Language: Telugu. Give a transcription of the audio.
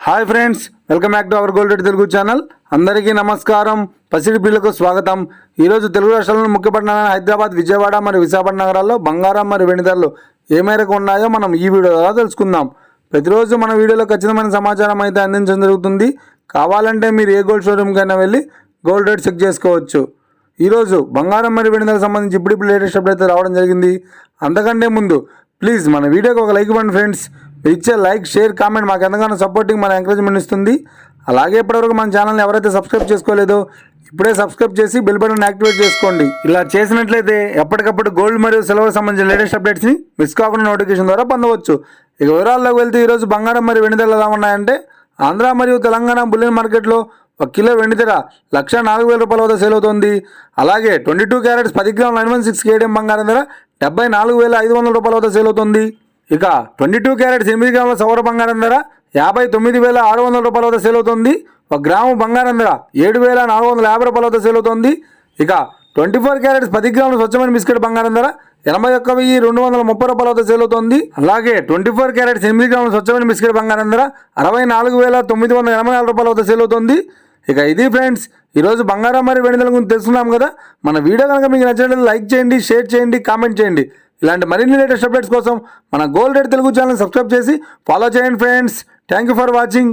Hi friends, welcome back to our gold rate Telugu channel. అందరికీ నమస్కారం. పసిడి పిల్లకు స్వాగతం. ఈరోజు తెలుగు రాష్ట్రాలను ముఖ్య పట్టణాలైన హైదరాబాద్, విజయవాడ మరియు విశాఖపట్నం నగరాల్లో బంగారం మరియు వెండి ధరలు ఏ మేరకు ఉన్నాయో మనం ఈ వీడియో ద్వారా తెలుసుకుందాం. ప్రతిరోజు మన వీడియోలో ఖచ్చితమైన సమాచారం అయితే అందించడం జరుగుతుంది. కావాలంటే మీరు ఏ గోల్డ్ షోరూమ్కైనా వెళ్ళి గోల్డ్ రేట్ చెక్ చేసుకోవచ్చు. ఈరోజు బంగారం మరియు వెండి ధరకు సంబంధించి ఇప్పుడు లేటెస్ట్ అప్డేట్ అయితే రావడం జరిగింది. అంతకంటే ముందు ప్లీజ్ మన వీడియోకి ఒక లైక్ ఇవ్వండి ఫ్రెండ్స్. ఇచ్చే లైక్, షేర్, కామెంట్ మాకు ఎంతగానో సపోర్టింగ్, మన ఎంకరేజ్మెంట్ ఇస్తుంది. అలాగే ఇప్పటివరకు మన ఛానల్ని ఎవరైతే సబ్స్క్రైబ్ చేసుకోలేదో ఇప్పుడే సబ్స్క్రైబ్ చేసి బెల్ బటన్ యాక్టివేట్ చేసుకోండి. ఇలా చేసినట్లయితే ఎప్పటికప్పుడు గోల్డ్ మరియు సిల్వర్ సంబంధించిన లేటెస్ట్ అప్డేట్స్ని మిస్ కాకుండా నోటిఫికేషన్ ద్వారా పొందవచ్చు. ఇక వివరాల్లోకి వెళ్తే ఈరోజు బంగారం మరియు వెండి ధరలు ఎలా ఉన్నాయంటే, ఆంధ్ర మరియు తెలంగాణ బులియన్ మార్కెట్లో 1 కిలో వెండి ధర 1,04,000 రూపాయల వద్ద సేల్ అవుతుంది. అలాగే 22 క్యారెట్స్ 10 గ్రాముల 916 కేడిఎం బంగారం ధర 74,500 రూపాయల వద్ద సేల్ అవుతుంది. ఇక 22 క్యారెట్స్ 8 గ్రాముల సౌర బంగారం ధర 59,600 రూపాయల వద్ద సేల్ అవుతుంది. 1 గ్రాము బంగారం ధర 7,450 రూపాయల వద్ద సేల్ అవుతుంది. ఇక 24 క్యారెట్స్ 10 గ్రాముల స్వచ్ఛమైన బిస్కెట్ బంగారం ధర 81,230 రూపాయల వద్ద సేల్ అవుతుంది. అలాగే 24 క్యారెట్స్ 8 గ్రాముల స్వచ్ఛమైన బిస్కెట్ బంగారం ధర 64,984 రూపాయల వద్ద సేల్ అవుతుంది. ఇక ఇది ఫ్రెండ్స్, ఈరోజు బంగారం మరియు వెండి ధరల గురించి తెలుసుకున్నాం కదా. మన వీడియో కనుక మీకు నచ్చినట్లయితే లైక్ చేయండి, షేర్ చేయండి, కామెంట్ చేయండి. ఇలాంటి మరిన్ని లేటెస్ట్ అప్డేట్స్ కోసం మన gold rate Telugu channel subscribe చేసి ఫాలో చేయండి friends. Thank you for watching.